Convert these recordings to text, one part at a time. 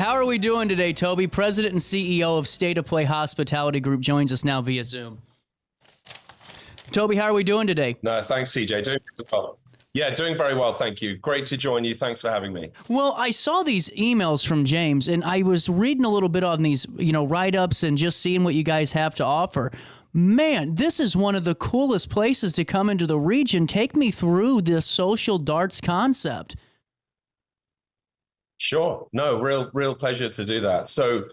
How are we doing today, Toby? President and CEO of State of Play Hospitality Group joins us now via Zoom. Toby, how are we doing today? No, thanks, CJ. Doing well. Yeah, doing very well, thank you. Great to join you. Thanks for having me. Well, I saw these emails from James, and I was reading a little bit on these, write-ups and just seeing what you guys have to offer. Man, this is one of the coolest places to come into the region. Take me through this social darts concept. Sure. No, real pleasure to do that. So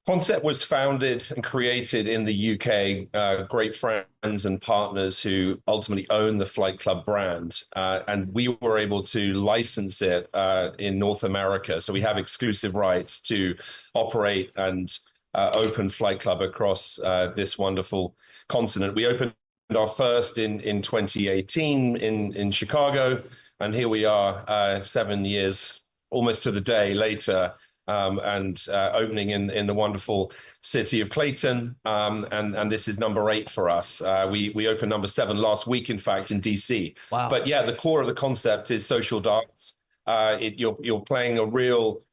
Concept was founded and created in the UK, great friends and partners who ultimately own the Flight Club brand. And we were able to license it in North America. So we have exclusive rights to operate and open Flight Club across this wonderful continent. We opened our first in 2018 in Chicago. And here we are 7 years, almost to the day later, and opening in the wonderful city of Clayton. And this is number 8 for us. We opened number 7 last week, in fact, in DC. Wow. But yeah, the core of the concept is social darts. You're playing a real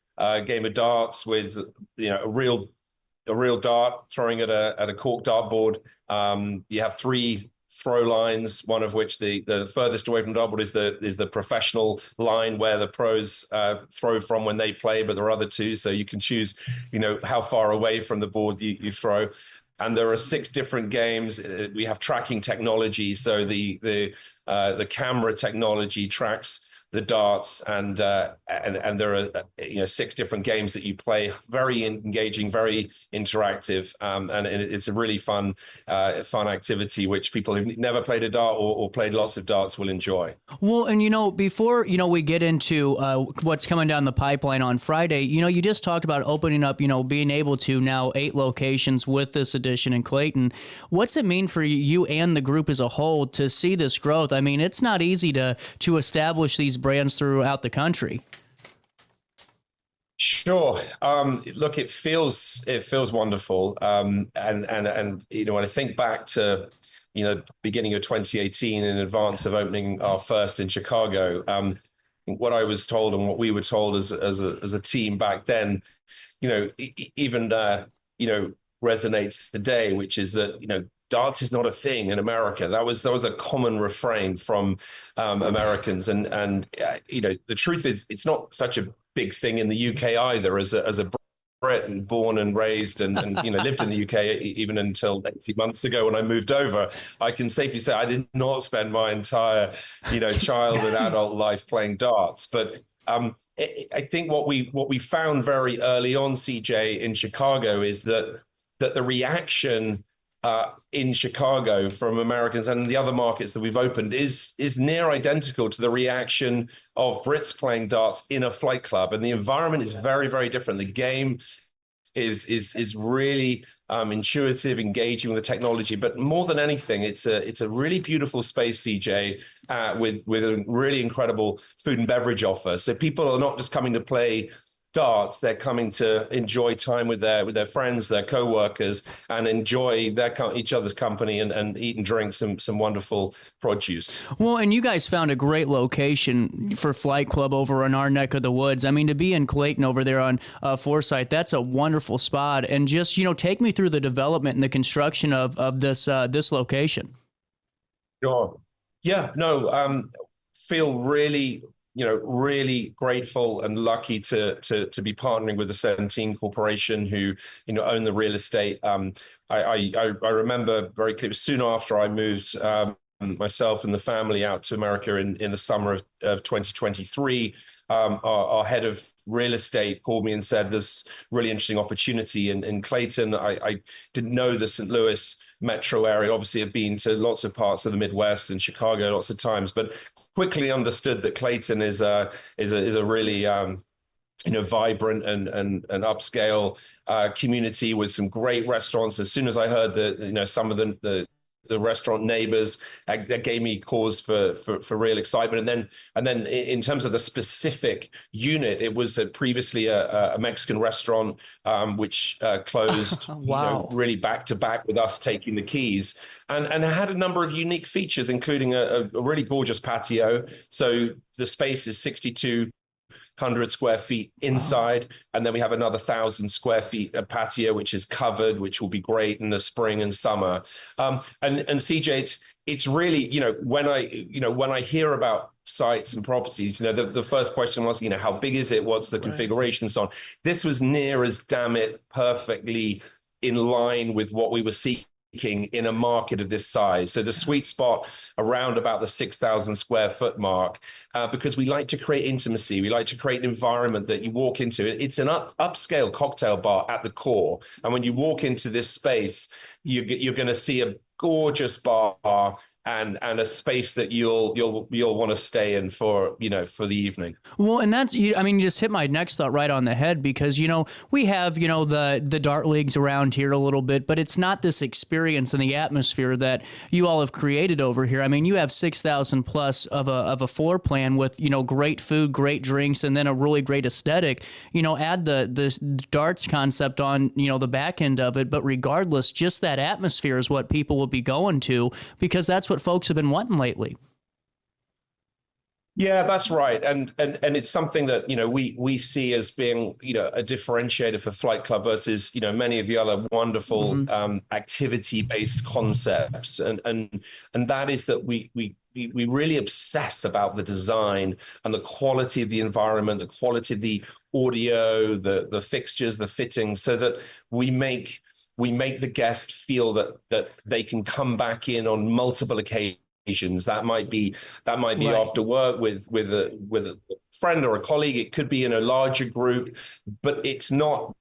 game of darts with a real dart, throwing at a cork dartboard. You have 3 throw lines, one of which the furthest away from the dartboard is the professional line where the pros throw from when they play, but there are other 2, so you can choose how far away from the board you throw. And there are 6 different games. We have tracking technology, so the camera technology tracks the darts, and there are 6 different games that you play. Very engaging, very interactive, and it's a really fun activity which people who've never played a dart or played lots of darts will enjoy. Well, and before we get into what's coming down the pipeline on Friday, you just talked about opening up, being able to now 8 locations with this edition in Clayton. What's it mean for you and the group as a whole to see this growth? I mean, it's not easy to establish these brands throughout the country. Sure. Look, it feels wonderful. And when I think back to beginning of 2018, in advance of opening our first in Chicago, what I was told and what we were told as a team back then, even resonates today, which is that darts is not a thing in America. That was a common refrain from Americans, and the truth is it's not such a big thing in the UK either. As a Brit and born and raised and lived in the UK even until 18 months ago when I moved over, I can safely say I did not spend my entire child and adult life playing darts. But I think what we found very early on, CJ, in Chicago is that the reaction in Chicago from Americans and the other markets that we've opened is near identical to the reaction of Brits playing darts in a Flight Club. And the environment is very, very different. The game is really intuitive, engaging with the technology. But more than anything, it's a really beautiful space, CJ, with a really incredible food and beverage offer. So people are not just coming to play darts, they're coming to enjoy time with their friends, their co-workers, and enjoy each other's company and eat and drink some wonderful produce. Well, and you guys found a great location for Flight Club over in our neck of the woods. I mean, to be in Clayton over there on Forsyth, that's a wonderful spot. And just, take me through the development and the construction of this location. Sure. Yeah, no, feel really grateful and lucky to be partnering with the Centene Corporation, who own the real estate. I remember very clearly soon after I moved myself and the family out to America in the summer of 2023. Our head of real estate called me and said there's really interesting opportunity in Clayton. I didn't know the St. Louis metro area. Obviously, I've been to lots of parts of the Midwest and Chicago lots of times, but quickly understood that Clayton is a really vibrant and upscale community with some great restaurants. As soon as I heard that some of the restaurant neighbors, that gave me cause for real excitement. And then in terms of the specific unit, it was previously a Mexican restaurant which closed. Wow. Really back to back with us taking the keys, and it had a number of unique features, including a really gorgeous patio. So the space is 62 100 square feet inside. And then we have another 1,000 square feet of patio, which is covered, which will be great in the spring and summer. And CJ, it's really, when I hear about sites and properties, the first question was, how big is it? What's the configuration and so on? This was near as damn it perfectly in line with what we were seeking in a market of this size. So the sweet spot around about the 6,000 square foot mark, because we like to create intimacy. We like to create an environment that you walk into. It's an upscale cocktail bar at the core. And when you walk into this space, you're going to see a gorgeous bar and a space that you'll want to stay in for the evening. Well, and that's, you just hit my next thought right on the head, because, we have, the dart leagues around here a little bit, but it's not this experience and the atmosphere that you all have created over here. You have 6,000 plus of a floor plan with, great food, great drinks, and then a really great aesthetic. Add the darts concept on, the back end of it. But regardless, just that atmosphere is what people will be going to, because that's what folks have been wanting lately. Yeah, that's right, and it's something that we see as being a differentiator for Flight Club versus many of the other wonderful activity-based concepts, and that is that we really obsess about the design and the quality of the environment, the quality of the audio, the fixtures, the fittings, so that we make the guest feel that they can come back in on multiple occasions. That might be right after work with a friend or a colleague. It could be in a larger group, but it's not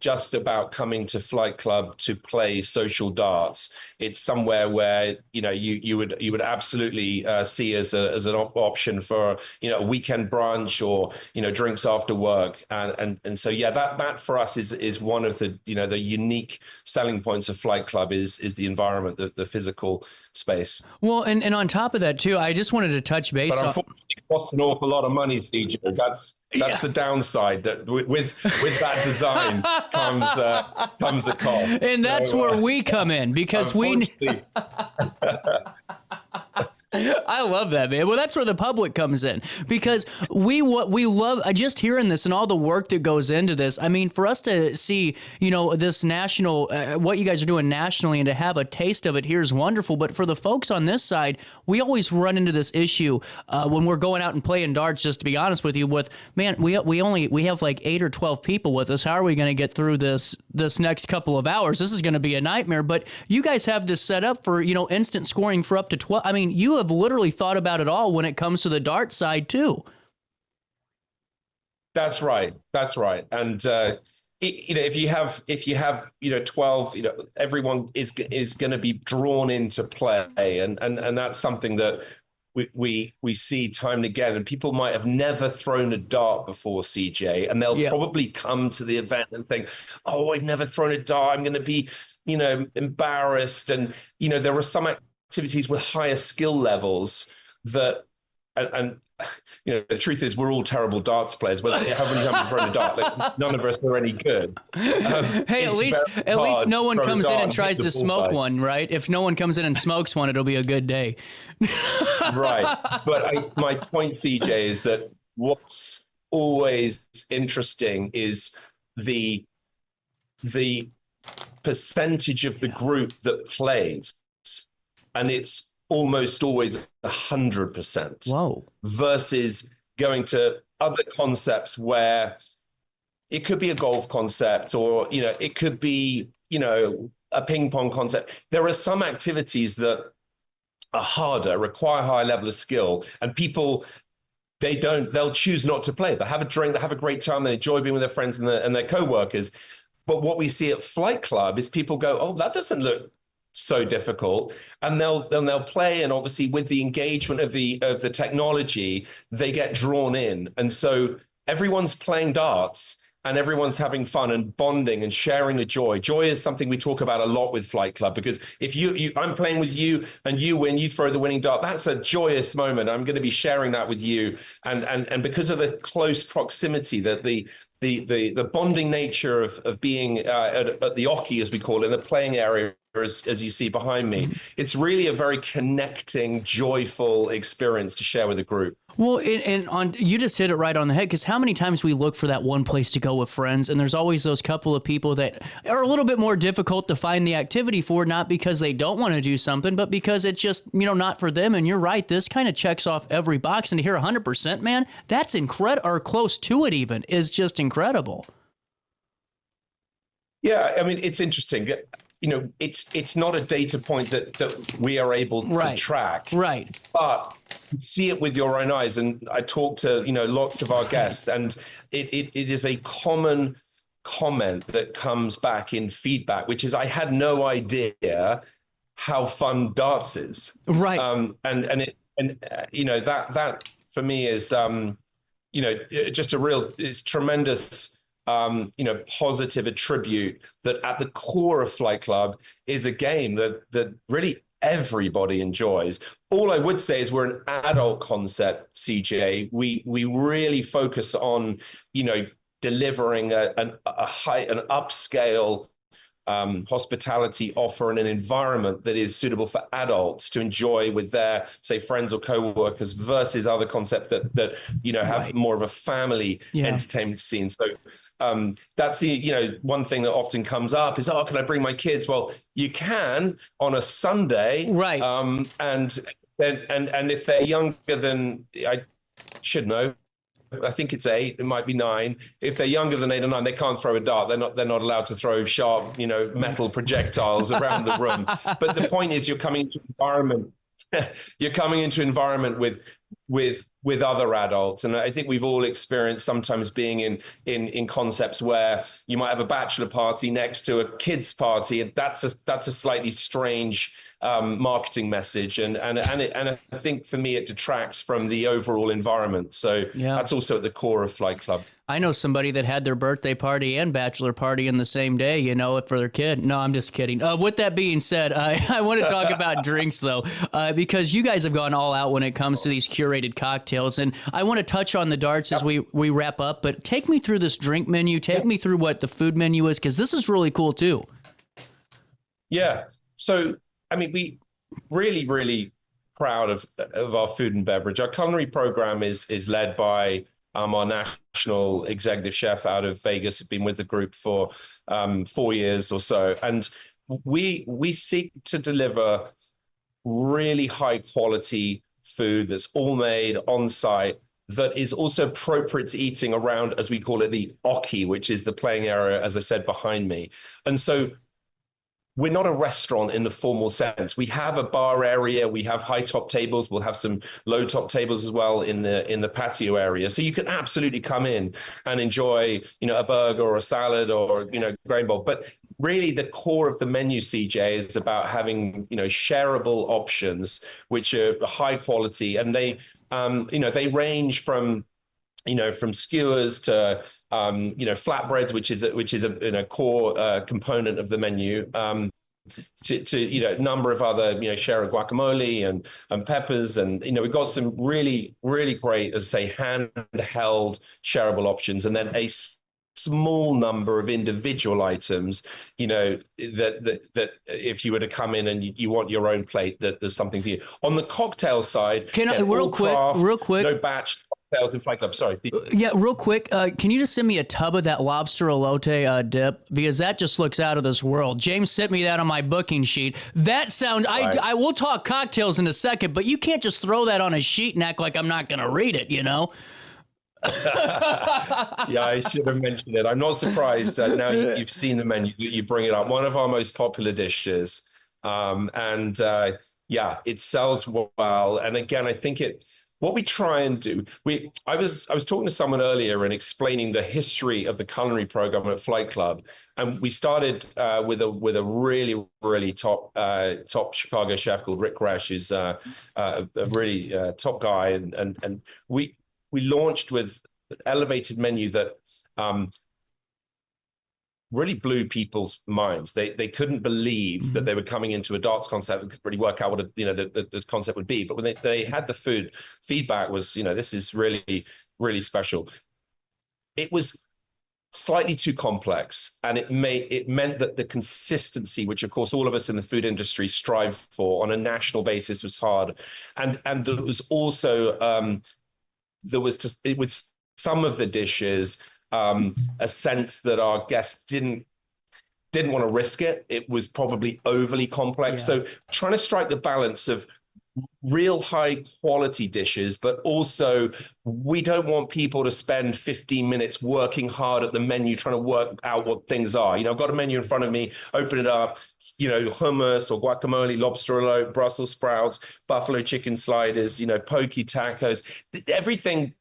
just about coming to Flight Club to play social darts. It's somewhere where you would absolutely see as an option for a weekend brunch or drinks after work, and so that for us is one of the the unique selling points of Flight Club is the environment, the physical space. Well, and on top of that too, I just wanted to touch base on. It costs an awful lot of money, CJ. That's the downside. That with that design comes a cost. And that's where we come in, because we. I love that, man. Well, that's where the public comes in, because we love just hearing this and all the work that goes into this. For us to see, this national, what you guys are doing nationally, and to have a taste of it here is wonderful. But for the folks on this side, we always run into this issue when we're going out and playing darts. Just to be honest with you, we have like 8 or 12 people with us. How are we going to get through this next couple of hours? This is going to be a nightmare. But you guys have this set up for instant scoring for up to 12. You have literally thought about it all when it comes to the dart side too. That's right. And if you have 12, everyone is going to be drawn into play, and that's something that we see time and again. And people might have never thrown a dart before, CJ, and they'll probably come to the event and think, oh, I've never thrown a dart, I'm going to be embarrassed. And there are some activities with higher skill levels that, and the truth is we're all terrible darts players. Well, haven't jumped thrown a dart. Like, none of us are any good. Hey, at least no one comes in and tries to smoke one, right? If no one comes in and smokes one, it'll be a good day. Right. But my point, CJ, is that what's always interesting is the percentage of the group that plays. And it's almost always 100%. Whoa. Versus going to other concepts where it could be a golf concept, or it could be a ping pong concept. There are some activities that are harder, require a higher level of skill, and people they'll choose not to play. They have a drink, they have a great time, they enjoy being with their friends and their co-workers. But what we see at Flight Club is people go, oh, that doesn't look so difficult, and they'll play, and obviously with the engagement of the technology, they get drawn in, and so everyone's playing darts and everyone's having fun and bonding and sharing the joy. Joy is something we talk about a lot with Flight Club, because if I'm playing with you and you win, you throw the winning dart, that's a joyous moment. I'm going to be sharing that with you, and because of the close proximity, that the bonding nature of being at the oche, as we call it, in the playing area, as you see behind me. It's really a very connecting, joyful experience to share with a group. Well, you just hit it right on the head, because how many times we look for that one place to go with friends, and there's always those couple of people that are a little bit more difficult to find the activity for, not because they don't want to do something, but because it's just, not for them. And you're right, this kind of checks off every box. And to hear 100%, man, that's incredible, or close to it even, is just incredible. Yeah, I mean, it's interesting. It's not a data point that we are able to track. Right. But see it with your own eyes. And I talk to, lots of our guests, and it is a common comment that comes back in feedback, which is, I had no idea how fun darts is. Right. That for me is, just it's tremendous, positive attribute that at the core of Flight Club is a game that really everybody enjoys. All I would say is we're an adult concept, CJ. We really focus on, delivering an upscale hospitality offer and an environment that is suitable for adults to enjoy with their, say, friends or co-workers, versus other concepts that have more of a family entertainment scene. So that's one thing that often comes up is, can I bring my kids? Well, you can on a Sunday, right? And if they're younger than, I should know, I think it's 8, it might be 9. If they're younger than 8 or 9, they can't throw a dart. They're not allowed to throw sharp, metal projectiles around the room. But the point is, you're coming into environment with other adults. And I think we've all experienced sometimes being in concepts where you might have a bachelor party next to a kids party, and that's a slightly strange marketing message. And I think for me, it detracts from the overall environment. So that's also at the core of Flight Club. I know somebody that had their birthday party and bachelor party in the same day, for their kid. No, I'm just kidding. With that being said, I want to talk about drinks, though, because you guys have gone all out when it comes to these curated cocktails. And I want to touch on the darts as we wrap up, but take me through this drink menu. Take me through what the food menu is, because this is really cool, too. Yeah. So, I mean, we really, really proud of our food and beverage. Our culinary program is led by our national executive chef out of Vegas. Has been with the group for 4 years or so, and we seek to deliver really high quality food that's all made on site, that is also appropriate to eating around, as we call it, the oki, which is the playing area, as I said, behind me. And so we're not a restaurant in the formal sense. We have a bar area. We have high top tables. We'll have some low top tables as well in the patio area. So you can absolutely come in and enjoy, a burger or a salad or, grain bowl. But really the core of the menu, CJ, is about having, shareable options, which are high quality. And they, they range from skewers to flatbreads, which is a core component of the menu, to a number of other share of guacamole and peppers, and we've got some really, really great, as I say, handheld shareable options, and then a small number of individual items, that if you were to come in and you want your own plate, that there's something for you. On the cocktail side, can I real quick, no batch cocktails in Flight Club. Sorry. Yeah, real quick. Can you just send me a tub of that lobster elote dip, because that just looks out of this world. James sent me that on my booking sheet. That sounds. Right. I will talk cocktails in a second, but you can't just throw that on a sheet and act like I'm not going to read it. Yeah, I should have mentioned it. I'm not surprised that now you've seen the menu, you bring it up. One of our most popular dishes, it sells well. And again, I think what we try and do, I was talking to someone earlier and explaining the history of the culinary program at Flight Club, and we started with a really, really top Chicago chef called Rick Resch, who's a really top guy, and we launched with an elevated menu that really blew people's minds. They couldn't believe that they were coming into a darts concept and could really work out what the concept would be. But when they had the food, feedback was, this is really, really special. It was slightly too complex, and it meant that the consistency, which of course all of us in the food industry strive for on a national basis, was hard. And there was also with some of the dishes a sense that our guests didn't want to risk it. It was probably overly complex. Yeah. So trying to strike the balance of real high quality dishes, but also we don't want people to spend 15 minutes working hard at the menu, trying to work out what things are. I've got a menu in front of me, open it up, hummus or guacamole, lobster roll, Brussels sprouts, buffalo chicken sliders, poke tacos, everything,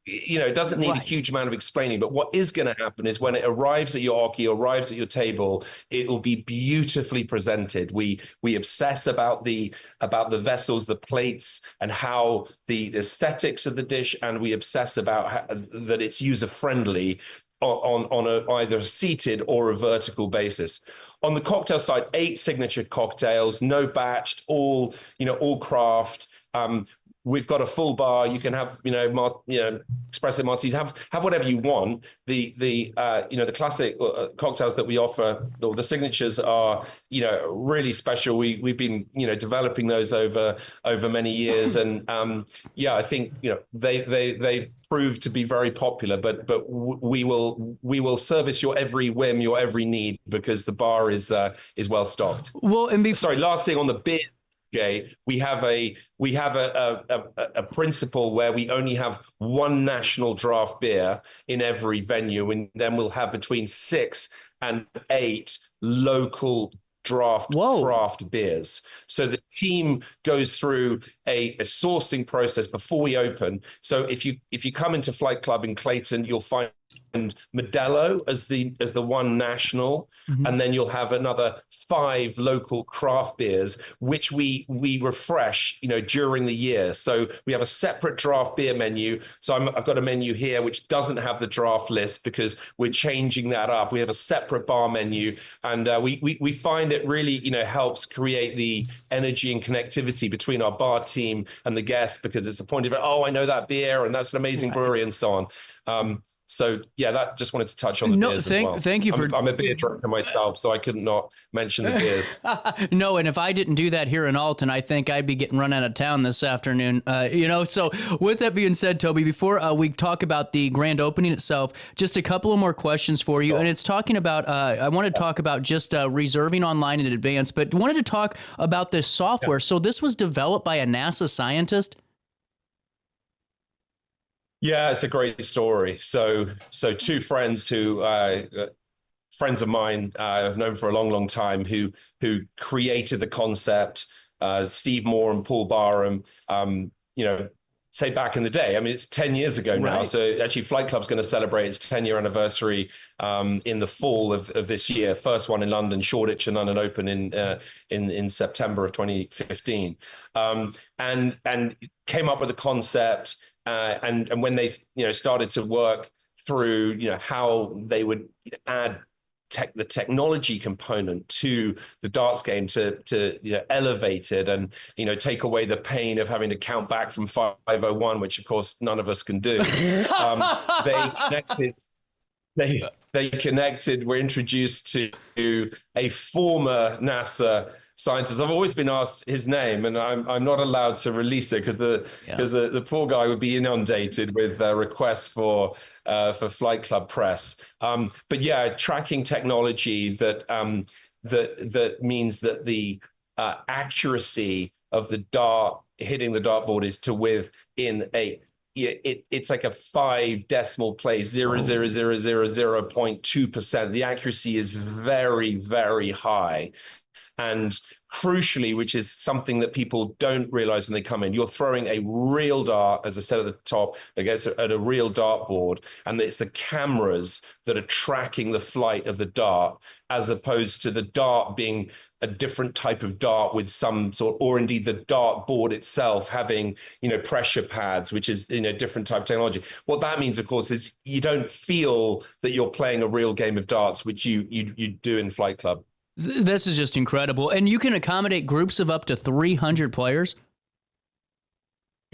doesn't need a huge amount of explaining. But what is going to happen is when it arrives at your oki, arrives at your table, it will be beautifully presented. We obsess about the vessels, the plates, and how the aesthetics of the dish, and we obsess about that it's user friendly on either a seated or a vertical basis. On the cocktail side, 8 signature cocktails, no batched, all craft. We've got a full bar. You can have, espresso martinis. Have whatever you want. The classic cocktails that we offer, or the signatures, are really special. We've been developing those over many years, and I think they proved to be very popular. But we will service your every whim, your every need, because the bar is well stocked. Well, and sorry, last thing on the beer. Jay, we have a principle where we only have one national draft beer in every venue, and then we'll have between 6 and 8 local craft beers. So the team goes through a sourcing process before we open. So if you come into Flight Club in Clayton, you'll find Modelo as the one national, and then you'll have another 5 local craft beers, which we refresh during the year. So we have a separate draft beer menu. So I've got a menu here which doesn't have the draft list because we're changing that up. We have a separate bar menu, and we find it really helps create the energy and connectivity between our bar team and the guests, because it's a point of, I know that beer and that's an amazing brewery and so on. So that just wanted to touch on the beers as well. Thank you I'm a beer drinker myself, so I could not mention the beers. No, and if I didn't do that here in Alton, I think I'd be getting run out of town this afternoon. So with that being said, Toby, before we talk about the grand opening itself, just a couple of more questions for you. And it's talking about, I want to talk about just reserving online in advance, but wanted to talk about this software. So this was developed by a NASA scientist? Yeah, it's a great story. So 2 friends who friends of mine I've known for a long, long time who created the concept, Steve Moore and Paul Barham, say back in the day. I mean, it's 10 years ago now. Right. So actually Flight Club's going to celebrate its 10-year anniversary in the fall of this year. First one in London, Shoreditch, and London Open in September of 2015. And came up with a concept. And when they started to work through how they would add the technology component to the darts game to elevate it and take away the pain of having to count back from 501, which of course none of us can do. They connected. We're introduced to a former NASA scientist. I've always been asked his name, and I'm not allowed to release it because the poor guy would be inundated with requests for Flight Club press. But tracking technology that means that the accuracy of the dart hitting the dartboard is to within it's like a 5 decimal place, 0.2%. The accuracy is very, very high. And crucially, which is something that people don't realize when they come in, you're throwing a real dart, as I said at the top, against at a real dartboard, and it's the cameras that are tracking the flight of the dart, as opposed to the dart being a different type of dart with some sort, or indeed the dartboard itself having, pressure pads, which is, different type of technology. What that means, of course, is you don't feel that you're playing a real game of darts, which you do in Flight Club. This is just incredible. And you can accommodate groups of up to 300 players?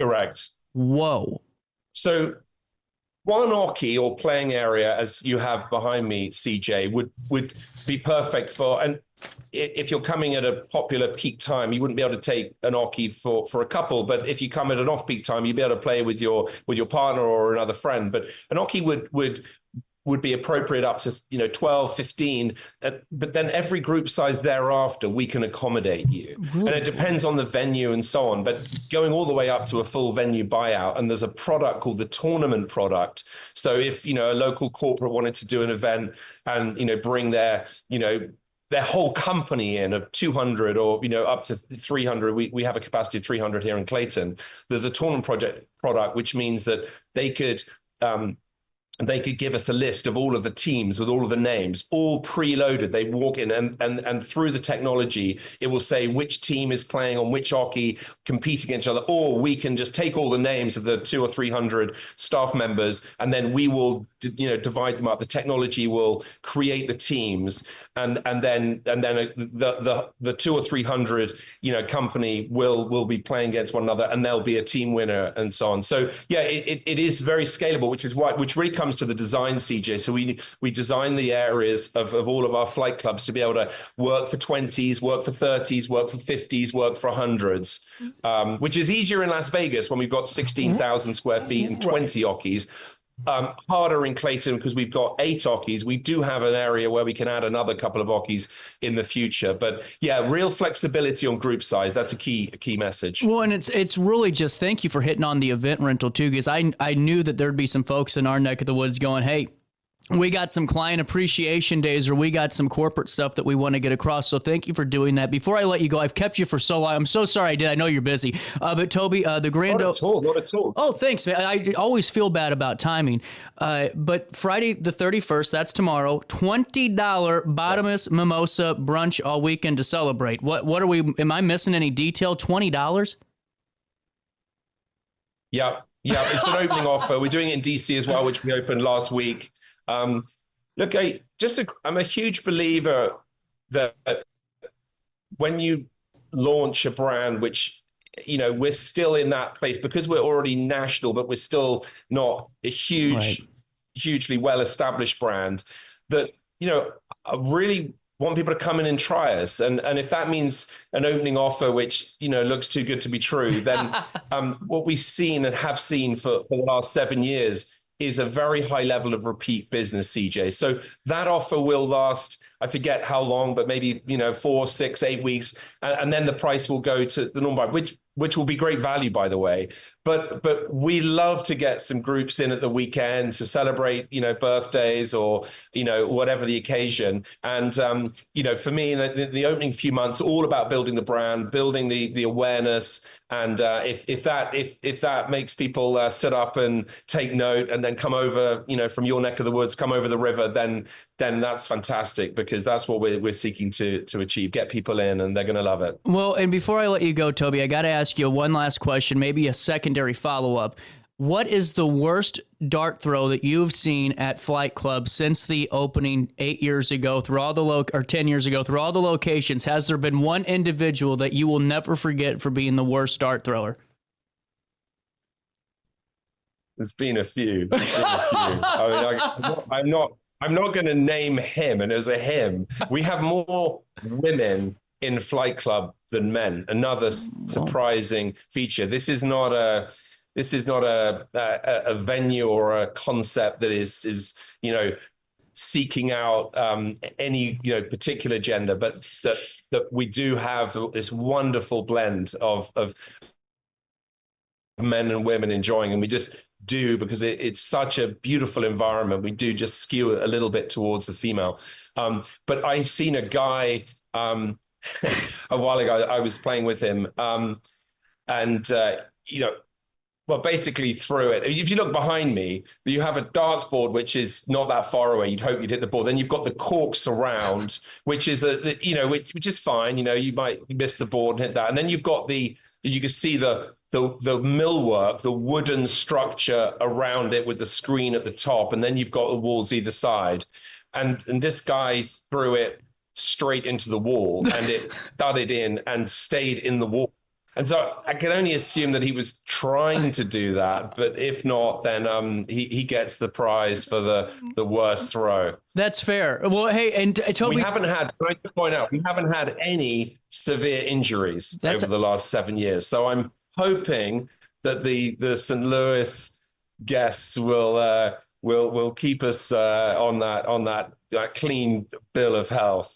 Correct. Whoa. So one hockey or playing area, as you have behind me, CJ, would be perfect for. And if you're coming at a popular peak time, you wouldn't be able to take an hockey for a couple. But if you come at an off-peak time, you'd be able to play with your partner or another friend. But an hockey would be appropriate up to 12, 15, but then every group size thereafter we can accommodate you. Really? And it depends on the venue and so on, but going all the way up to a full venue buyout. And there's a product called the tournament product. So if a local corporate wanted to do an event and bring their whole company in of 200 or up to 300, we have a capacity of 300 here in Clayton. There's a tournament product, which means that they could give us a list of all of the teams with all of the names, all preloaded. They walk in and through the technology, it will say which team is playing on which hockey, competing against each other. Or we can just take all the names of the 200 or 300 staff members, and then we will divide them up. The technology will create the teams, and then the 200 or 300 company will be playing against one another, and there'll be a team winner and so on. So yeah, it is very scalable, which really comes to the design, CJ. So we design the areas of all of our flight clubs to be able to work for 20s, work for 30s, work for 50s, work for 100s, which is easier in Las Vegas when we've got 16,000 square feet and 20 hockeys. Harder in Clayton because we've got 8 hockeys. We do have an area where we can add another couple of hockeys in the future. But yeah, real flexibility on group size. That's a key message. Well, and it's really just thank you for hitting on the event rental too, because I knew that there'd be some folks in our neck of the woods going, hey, we got some client appreciation days, or we got some corporate stuff that we want to get across. So thank you for doing that. Before I let you go, I've kept you for so long. I'm so sorry I did. I know you're busy. But Toby, the grand... Not at all. Oh, thanks, man. I always feel bad about timing. But Friday the 31st, that's tomorrow, $20 bottomless mimosa brunch all weekend to celebrate. What are we... Am I missing any detail? $20? Yeah. It's an opening offer. We're doing it in DC as well, which we opened last week. Look, I'm a huge believer that when you launch a brand, which, we're still in that place because we're already national, but we're still not a hugely well-established brand, that, I really want people to come in and try us. And if that means an opening offer, which, looks too good to be true, then what we've seen and have seen for the last 7 years is a very high level of repeat business, CJ. So that offer will last, I forget how long, but maybe, 4, 6, 8 weeks. And then the price will go to the normal, which will be great value, by the way. But we love to get some groups in at the weekend to celebrate, birthdays or, whatever the occasion. And, for me, the opening few months, all about building the brand, building the awareness. And if that makes people sit up and take note and then come over, from your neck of the woods, come over the river, then that's fantastic, because that's what we're seeking to achieve, get people in, and they're going to love it. Well, and before I let you go, Toby, I got to ask you one last question, maybe a secondary follow-up. What is the worst dart throw that you've seen at Flight Club since the opening 8 years ago through all the or 10 years ago through all the locations? Has there been one individual that you will never forget for being the worst dart thrower? There's been a few. I mean, I'm not going to name him, and as a him, we have more women in Flight Club than men. Another surprising feature. This is not a venue or a concept that is seeking out any particular gender, but that we do have this wonderful blend of men and women enjoying, and we just do, because it's such a beautiful environment. We do just skew it a little bit towards the female. But I've seen a guy a while ago. I was playing with him, basically threw it. If you look behind me, you have a darts board, which is not that far away. You'd hope you'd hit the ball. Then you've got the corks around, which is which is fine. You might miss the board and hit that. And then you've got you can see the millwork, the wooden structure around it with the screen at the top. And then you've got the walls either side. And this guy threw it straight into the wall, and it thudded in and stayed in the wall. And so I can only assume that he was trying to do that, but if not, then he gets the prize for the worst throw. That's fair. Well, hey, and Toby, We haven't had, can I just point out, we haven't had any severe injuries over the last 7 years. So I'm hoping that the St. Louis guests will keep us on that clean bill of health.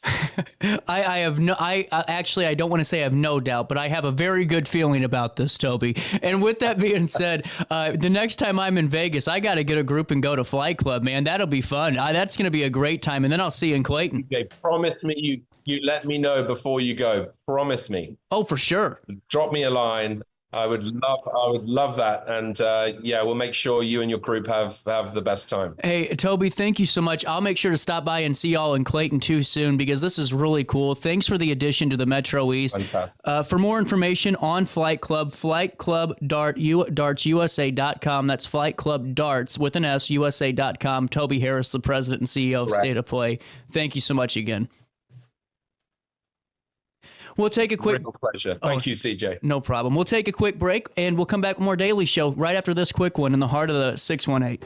Actually, I don't want to say I have no doubt, but I have a very good feeling about this, Toby. And with that being said, the next time I'm in Vegas, I got to get a group and go to Flight Club, man. That'll be fun. That's going to be a great time. And then I'll see you in Clayton. Okay, promise me you let me know before you go. Promise me. Oh, for sure. Drop me a line. I would love that. And yeah, we'll make sure you and your group have the best time. Hey, Toby, thank you so much. I'll make sure to stop by and see y'all in Clayton too soon, because this is really cool. Thanks for the addition to the Metro East. Fantastic. For more information on Flight Club, flightclubdartsusa.com. That's Flight Club Darts with an S, USA.com. Toby Harris, the president and CEO of State of Play. Thank you so much again. We'll take a quick... Real pleasure. Thank you, CJ. No problem. We'll take a quick break, and we'll come back with more Daily Show right after this quick one in the heart of the 618.